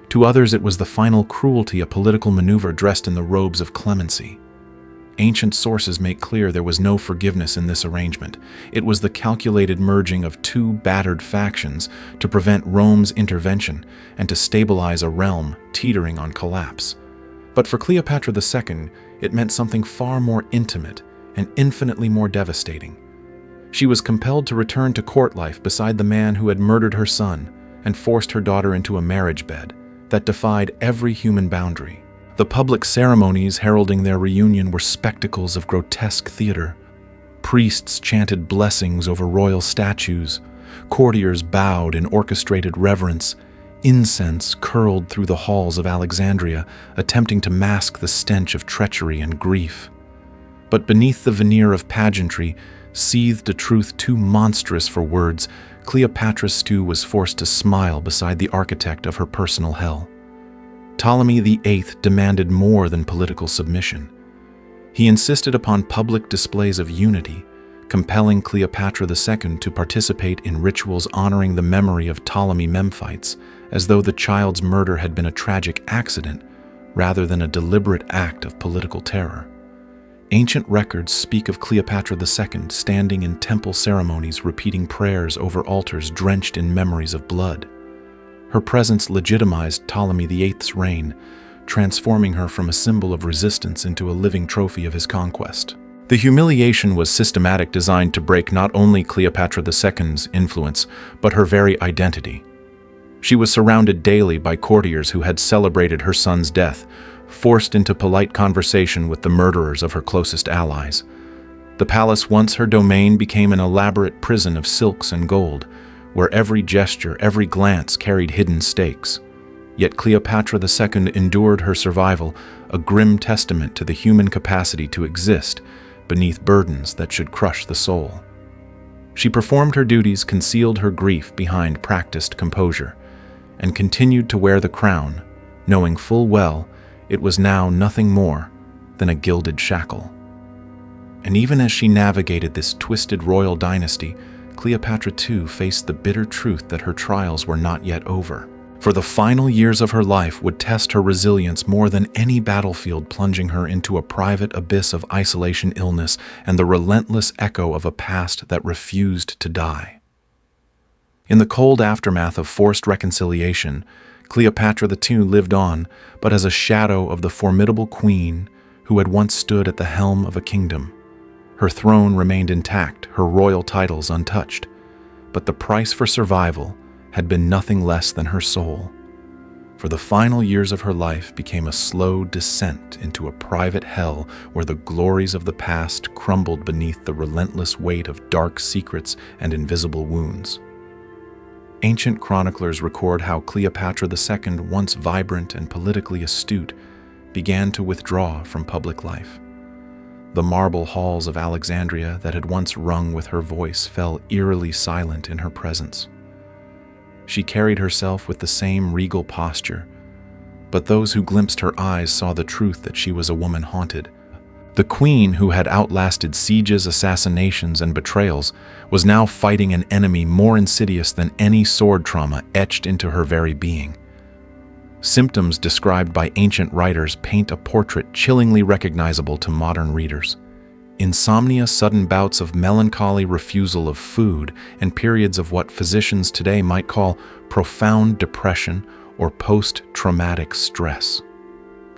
To others, it was the final cruelty, a political maneuver dressed in the robes of clemency. Ancient sources make clear there was no forgiveness in this arrangement. It was the calculated merging of two battered factions to prevent Rome's intervention and to stabilize a realm teetering on collapse. But for Cleopatra II, it meant something far more intimate and infinitely more devastating. She was compelled to return to court life beside the man who had murdered her son and forced her daughter into a marriage bed that defied every human boundary. The public ceremonies heralding their reunion were spectacles of grotesque theater. Priests chanted blessings over royal statues. Courtiers bowed in orchestrated reverence. Incense curled through the halls of Alexandria, attempting to mask the stench of treachery and grief. But beneath the veneer of pageantry seethed a truth too monstrous for words. Cleopatra II was forced to smile beside the architect of her personal hell. Ptolemy VIII demanded more than political submission. He insisted upon public displays of unity, compelling Cleopatra II to participate in rituals honoring the memory of Ptolemy Memphites, as though the child's murder had been a tragic accident rather than a deliberate act of political terror. Ancient records speak of Cleopatra II standing in temple ceremonies, repeating prayers over altars drenched in memories of blood. Her presence legitimized Ptolemy VIII's reign, transforming her from a symbol of resistance into a living trophy of his conquest. The humiliation was systematic, designed to break not only Cleopatra II's influence, but her very identity. She was surrounded daily by courtiers who had celebrated her son's death, forced into polite conversation with the murderers of her closest allies. The palace, once her domain, became an elaborate prison of silks and gold, where every gesture, every glance carried hidden stakes. Yet Cleopatra II endured her survival, a grim testament to the human capacity to exist beneath burdens that should crush the soul. She performed her duties, concealed her grief behind practiced composure, and continued to wear the crown, knowing full well it was now nothing more than a gilded shackle. And even as she navigated this twisted royal dynasty, Cleopatra II faced the bitter truth that her trials were not yet over. For the final years of her life would test her resilience more than any battlefield, plunging her into a private abyss of isolation, illness, and the relentless echo of a past that refused to die. In the cold aftermath of forced reconciliation, Cleopatra II lived on, but as a shadow of the formidable queen who had once stood at the helm of a kingdom. Her throne remained intact, her royal titles untouched, but the price for survival had been nothing less than her soul. For the final years of her life became a slow descent into a private hell where the glories of the past crumbled beneath the relentless weight of dark secrets and invisible wounds. Ancient chroniclers record how Cleopatra II, once vibrant and politically astute, began to withdraw from public life. The marble halls of Alexandria that had once rung with her voice fell eerily silent in her presence. She carried herself with the same regal posture, but those who glimpsed her eyes saw the truth that she was a woman haunted. The queen, who had outlasted sieges, assassinations, and betrayals, was now fighting an enemy more insidious than any sword trauma etched into her very being. Symptoms described by ancient writers paint a portrait chillingly recognizable to modern readers. Insomnia, sudden bouts of melancholy, refusal of food, and periods of what physicians today might call profound depression or post-traumatic stress.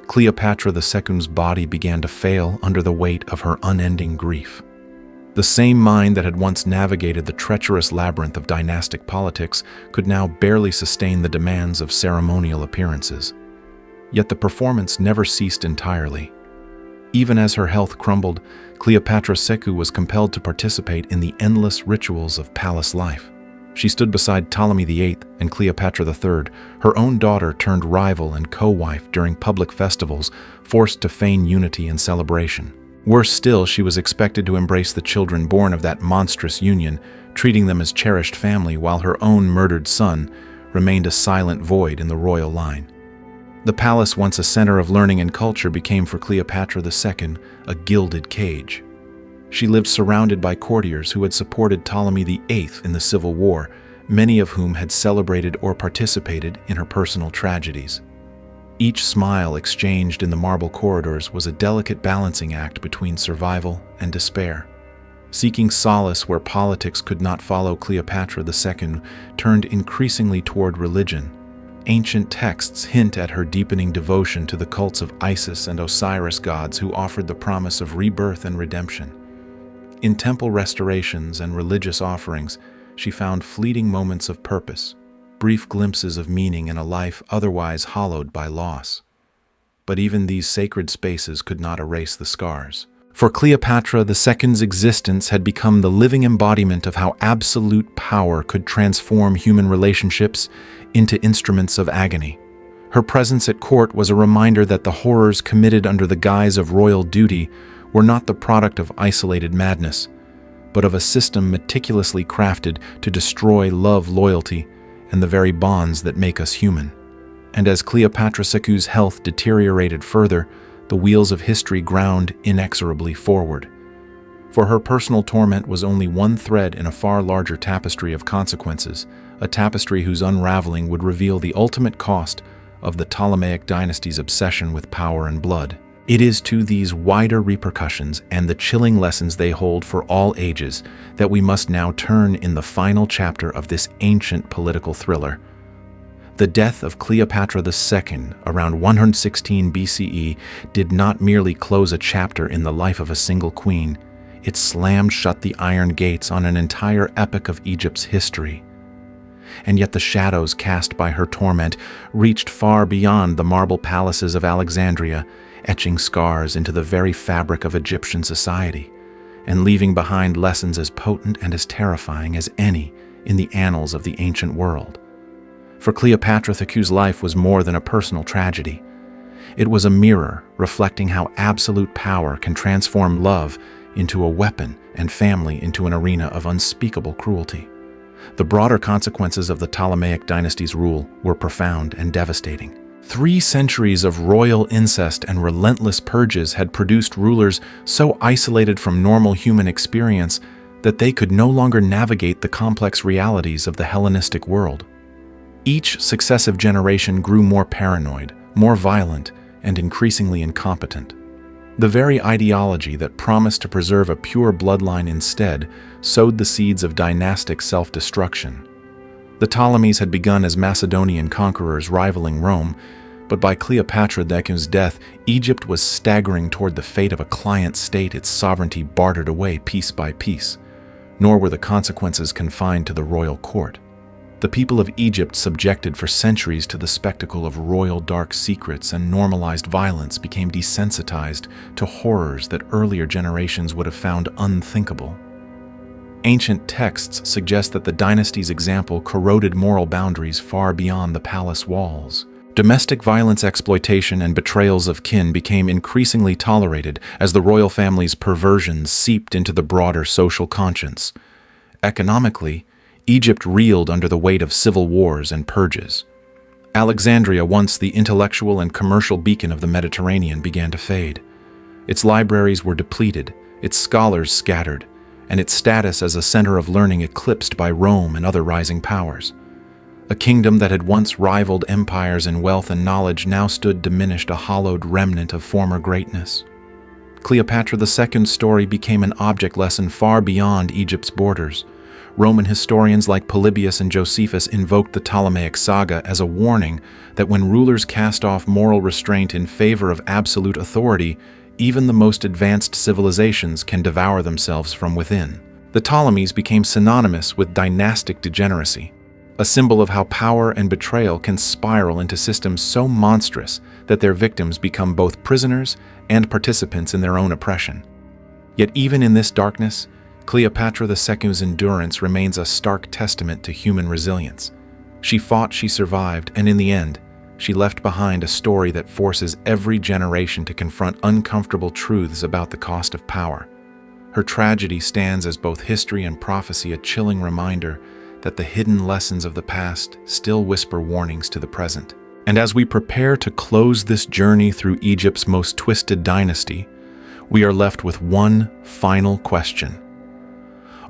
Cleopatra II's body began to fail under the weight of her unending grief. The same mind that had once navigated the treacherous labyrinth of dynastic politics could now barely sustain the demands of ceremonial appearances. Yet the performance never ceased entirely. Even as her health crumbled, Cleopatra II was compelled to participate in the endless rituals of palace life. She stood beside Ptolemy VIII and Cleopatra III, her own daughter turned rival and co-wife during public festivals, forced to feign unity and celebration. Worse still, she was expected to embrace the children born of that monstrous union, treating them as cherished family, while her own murdered son remained a silent void in the royal line. The palace, once a center of learning and culture, became for Cleopatra II a gilded cage. She lived surrounded by courtiers who had supported Ptolemy VIII in the civil war, many of whom had celebrated or participated in her personal tragedies. Each smile exchanged in the marble corridors was a delicate balancing act between survival and despair. Seeking solace where politics could not follow, Cleopatra II turned increasingly toward religion. Ancient texts hint at her deepening devotion to the cults of Isis and Osiris gods who offered the promise of rebirth and redemption. In temple restorations and religious offerings, she found fleeting moments of purpose, brief glimpses of meaning in a life otherwise hollowed by loss. But even these sacred spaces could not erase the scars. For Cleopatra II's existence had become the living embodiment of how absolute power could transform human relationships into instruments of agony. Her presence at court was a reminder that the horrors committed under the guise of royal duty were not the product of isolated madness, but of a system meticulously crafted to destroy love, loyalty, and the very bonds that make us human. And as Cleopatra II's health deteriorated further, the wheels of history ground inexorably forward. For her personal torment was only one thread in a far larger tapestry of consequences, a tapestry whose unraveling would reveal the ultimate cost of the Ptolemaic dynasty's obsession with power and blood. It is to these wider repercussions and the chilling lessons they hold for all ages that we must now turn in the final chapter of this ancient political thriller. The death of Cleopatra II around 116 BCE did not merely close a chapter in the life of a single queen, it slammed shut the iron gates on an entire epoch of Egypt's history. and yet the shadows cast by her torment reached far beyond the marble palaces of Alexandria, etching scars into the very fabric of Egyptian society, and leaving behind lessons as potent and as terrifying as any in the annals of the ancient world. For Cleopatra II's life was more than a personal tragedy. It was a mirror reflecting how absolute power can transform love into a weapon and family into an arena of unspeakable cruelty. The broader consequences of the Ptolemaic dynasty's rule were profound and devastating. 3 centuries of royal incest and relentless purges had produced rulers so isolated from normal human experience that they could no longer navigate the complex realities of the Hellenistic world. Each successive generation grew more paranoid, more violent, and increasingly incompetent. The very ideology that promised to preserve a pure bloodline instead sowed the seeds of dynastic self-destruction. The Ptolemies had begun as Macedonian conquerors rivaling Rome, but by Cleopatra II's death, Egypt was staggering toward the fate of a client state, its sovereignty bartered away piece by piece. Nor were the consequences confined to the royal court. The people of Egypt, subjected for centuries to the spectacle of royal dark secrets and normalized violence, became desensitized to horrors that earlier generations would have found unthinkable. Ancient texts suggest that the dynasty's example corroded moral boundaries far beyond the palace walls. Domestic violence, exploitation, and betrayals of kin became increasingly tolerated as the royal family's perversions seeped into the broader social conscience. Economically, Egypt reeled under the weight of civil wars and purges. Alexandria, once the intellectual and commercial beacon of the Mediterranean, began to fade. Its libraries were depleted, its scholars scattered, and its status as a center of learning eclipsed by Rome and other rising powers. A kingdom that had once rivaled empires in wealth and knowledge now stood diminished, a hollowed remnant of former greatness. Cleopatra II's story became an object lesson far beyond Egypt's borders. Roman historians like Polybius and Josephus invoked the Ptolemaic saga as a warning that when rulers cast off moral restraint in favor of absolute authority, even the most advanced civilizations can devour themselves from within. The Ptolemies became synonymous with dynastic degeneracy, a symbol of how power and betrayal can spiral into systems so monstrous that their victims become both prisoners and participants in their own oppression. Yet even in this darkness, Cleopatra II's endurance remains a stark testament to human resilience. She fought, she survived, and in the end, she left behind a story that forces every generation to confront uncomfortable truths about the cost of power. Her tragedy stands as both history and prophecy, a chilling reminder that the hidden lessons of the past still whisper warnings to the present. And as we prepare to close this journey through Egypt's most twisted dynasty, we are left with one final question.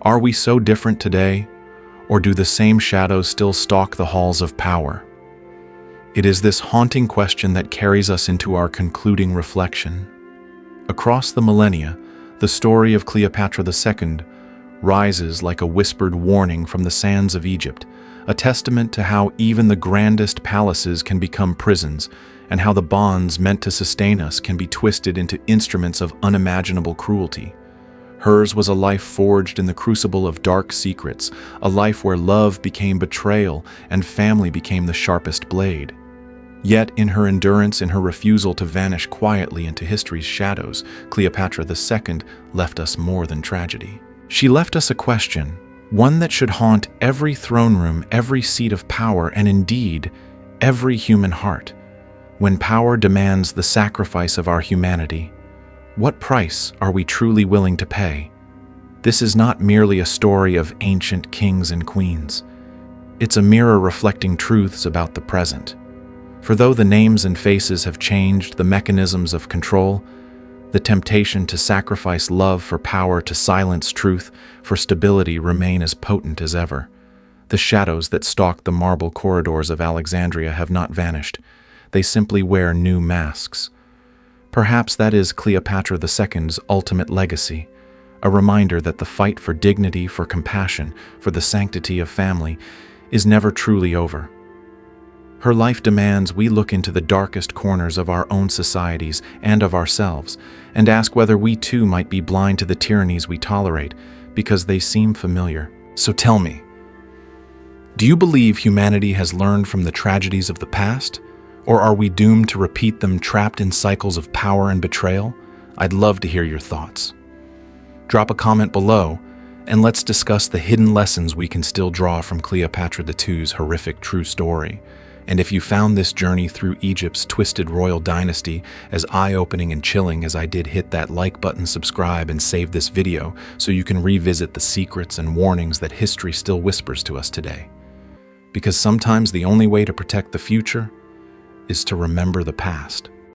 Are we so different today, or do the same shadows still stalk the halls of power? It is this haunting question that carries us into our concluding reflection. Across the millennia, the story of Cleopatra II rises like a whispered warning from the sands of Egypt, a testament to how even the grandest palaces can become prisons, and how the bonds meant to sustain us can be twisted into instruments of unimaginable cruelty. Hers was a life forged in the crucible of dark secrets, a life where love became betrayal and family became the sharpest blade. Yet in her endurance, in her refusal to vanish quietly into history's shadows, Cleopatra II left us more than tragedy. She left us a question, one that should haunt every throne room, every seat of power, and indeed, every human heart. When power demands the sacrifice of our humanity, what price are we truly willing to pay? This is not merely a story of ancient kings and queens. It's a mirror reflecting truths about the present. For though the names and faces have changed, the mechanisms of control, the temptation to sacrifice love for power, to silence truth, for stability remain as potent as ever. The shadows that stalk the marble corridors of Alexandria have not vanished. They simply wear new masks. Perhaps that is Cleopatra II's ultimate legacy, a reminder that the fight for dignity, for compassion, for the sanctity of family is never truly over. Her life demands we look into the darkest corners of our own societies and of ourselves, and ask whether we too might be blind to the tyrannies we tolerate because they seem familiar. So tell me, Do you believe humanity has learned from the tragedies of the past? Or are we doomed to repeat them, trapped in cycles of power and betrayal? I'd love to hear your thoughts. Drop a comment below, and let's discuss the hidden lessons we can still draw from Cleopatra II's horrific true story. And if you found this journey through Egypt's twisted royal dynasty as eye-opening and chilling as I did, hit that like button, subscribe, and save this video so you can revisit the secrets and warnings that history still whispers to us today. Because sometimes the only way to protect the future is to remember the past.